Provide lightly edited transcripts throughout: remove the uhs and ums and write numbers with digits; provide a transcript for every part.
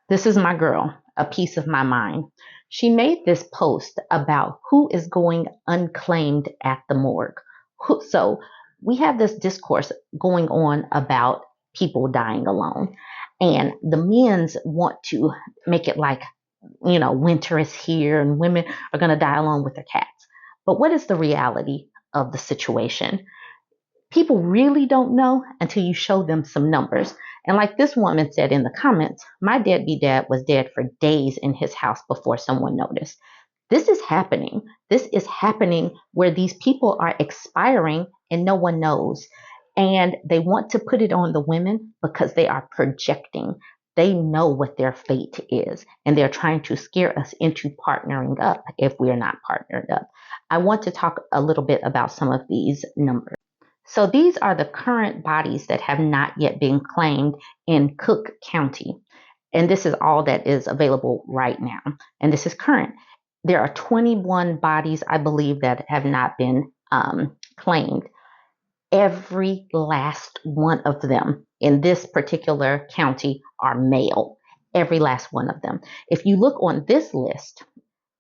This is my girl, a piece of my mind. She made this post about who is going unclaimed at the morgue. So we have this discourse going on about people dying alone. And the men's want to make it like, winter is here and women are going to die alone with their cats. But what is the reality of the situation? People really don't know until you show them some numbers. And like this woman said in the comments, my deadbeat dad was dead for days in his house before someone noticed. This is happening. This is happening where these people are expiring and no one knows. And they want to put it on the women because they are projecting. They know what their fate is, and they're trying to scare us into partnering up if we're not partnered up. I want to talk a little bit about some of these numbers. So these are the current bodies that have not yet been claimed in Cook County. And this is all that is available right now. And this is current. There are 21 bodies, I believe, that have not been claimed. Every last one of them in this particular county are male. Every last one of them. If you look on this list,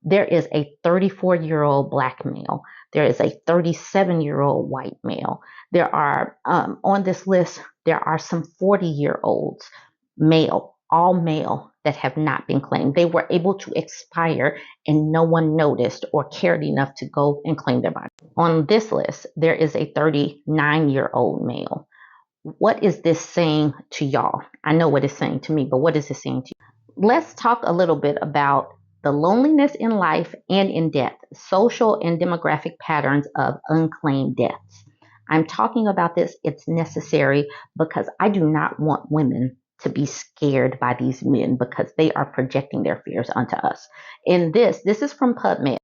there is a 34-year-old black male. There is a 37-year-old white male. There are, on this list, there are some 40-year-olds, male, all male, that have not been claimed. They were able to expire and no one noticed or cared enough to go and claim their body. On this list, there is a 39-year-old male. What is this saying to y'all? I know what it's saying to me, but what is it saying to you? Let's talk a little bit about the loneliness in life and in death, social and demographic patterns of unclaimed deaths. I'm talking about this. It's necessary because I do not want women to be scared by these men because they are projecting their fears onto us. This is from PubMed.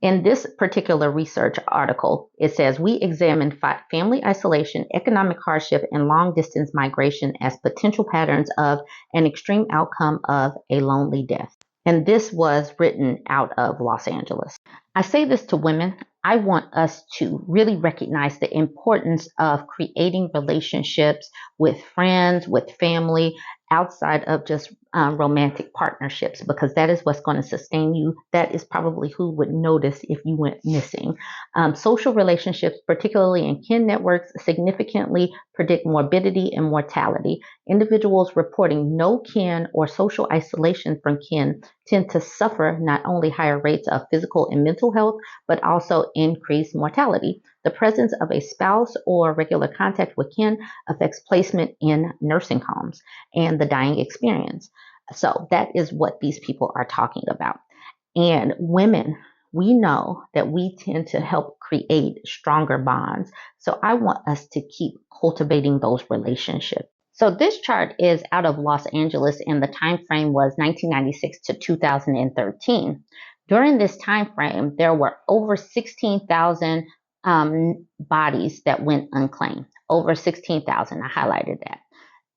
In this particular research article, it says, we examine family isolation, economic hardship, and long-distance migration as potential patterns of an extreme outcome of a lonely death. And this was written out of Los Angeles. I say this to women. I want us to really recognize the importance of creating relationships with friends, with family, outside of just romantic partnerships, because that is what's going to sustain you. That is probably who would notice if you went missing. Social relationships, particularly in kin networks, significantly predict morbidity and mortality. Individuals reporting no kin or social isolation from kin tend to suffer not only higher rates of physical and mental health, but also increased mortality. The presence of a spouse or regular contact with kin affects placement in nursing homes and the dying experience. So that is what these people are talking about. And women, we know that we tend to help create stronger bonds. So I want us to keep cultivating those relationships. So this chart is out of Los Angeles, and the time frame was 1996 to 2013. During this time frame, there were over 16,000 bodies that went unclaimed. Over 16,000. I highlighted that.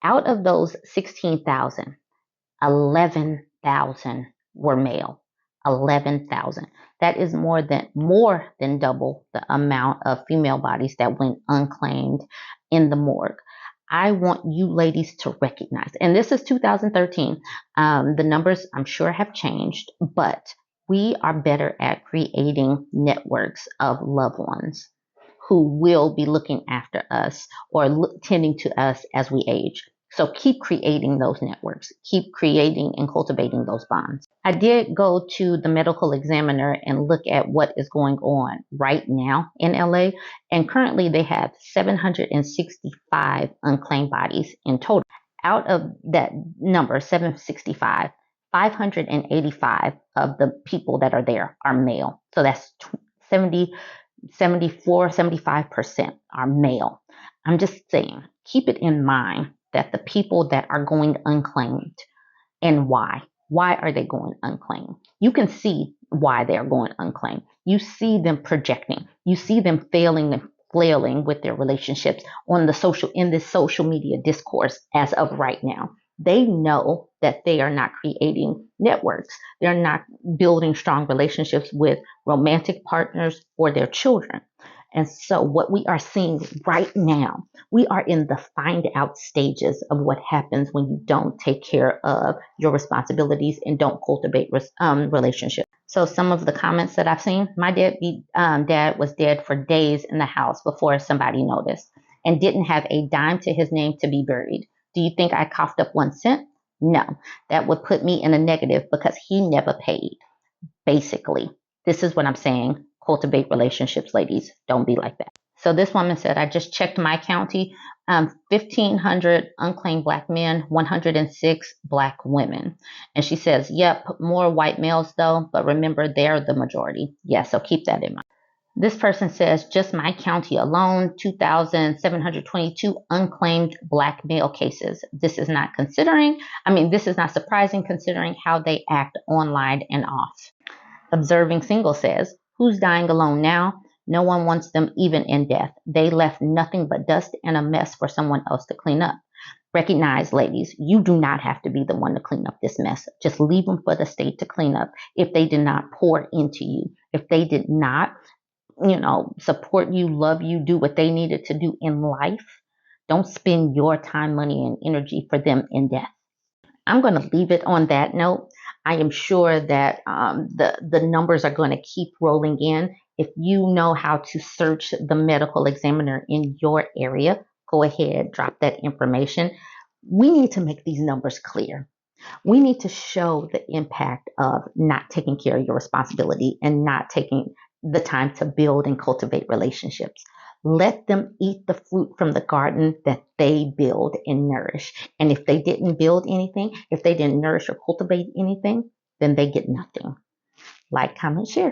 Out of those 16,000, 11,000 were male. 11,000. That is more than double the amount of female bodies that went unclaimed in the morgue. I want you ladies to recognize, and this is 2013. The numbers I'm sure have changed, but we are better at creating networks of loved ones who will be looking after us or tending to us as we age. So keep creating those networks, keep creating and cultivating those bonds. I did go to the medical examiner and look at what is going on right now in LA. And currently they have 765 unclaimed bodies in total. Out of that number, 765, 585 of the people that are there are male. So that's 75% are male. I'm just saying, keep it in mind that the people that are going unclaimed, and why are they going unclaimed? You can see why they're going unclaimed. You see them projecting. You see them failing and flailing with their relationships in this social media discourse as of right now. They know that they are not creating networks. They're not building strong relationships with romantic partners or their children. And so what we are seeing right now, we are in the find out stages of what happens when you don't take care of your responsibilities and don't cultivate relationships. So some of the comments that I've seen, my dad was dead for days in the house before somebody noticed and didn't have a dime to his name to be buried. Do you think I coughed up 1 cent? No, that would put me in a negative because he never paid. Basically, this is what I'm saying. Cultivate relationships, ladies. Don't be like that. So this woman said, I just checked my county, 1,500 unclaimed black men, 106 black women. And she says, yep, more white males though, but remember they're the majority. Yeah, so keep that in mind. This person says, just my county alone, 2,722 unclaimed black male cases. This is not surprising considering how they act online and off. Observing Single says, who's dying alone now? No one wants them even in death. They left nothing but dust and a mess for someone else to clean up. Recognize, ladies, you do not have to be the one to clean up this mess. Just leave them for the state to clean up if they did not pour into you, if they did not support you, love you, do what they needed to do in life. Don't spend your time, money, and energy for them in death. I'm going to leave it on that note. I am sure that the numbers are going to keep rolling in. If you know how to search the medical examiner in your area, go ahead, drop that information. We need to make these numbers clear. We need to show the impact of not taking care of your responsibility and not taking the time to build and cultivate relationships. Let them eat the fruit from the garden that they build and nourish. And if they didn't build anything, if they didn't nourish or cultivate anything, then they get nothing. Like, comment, share.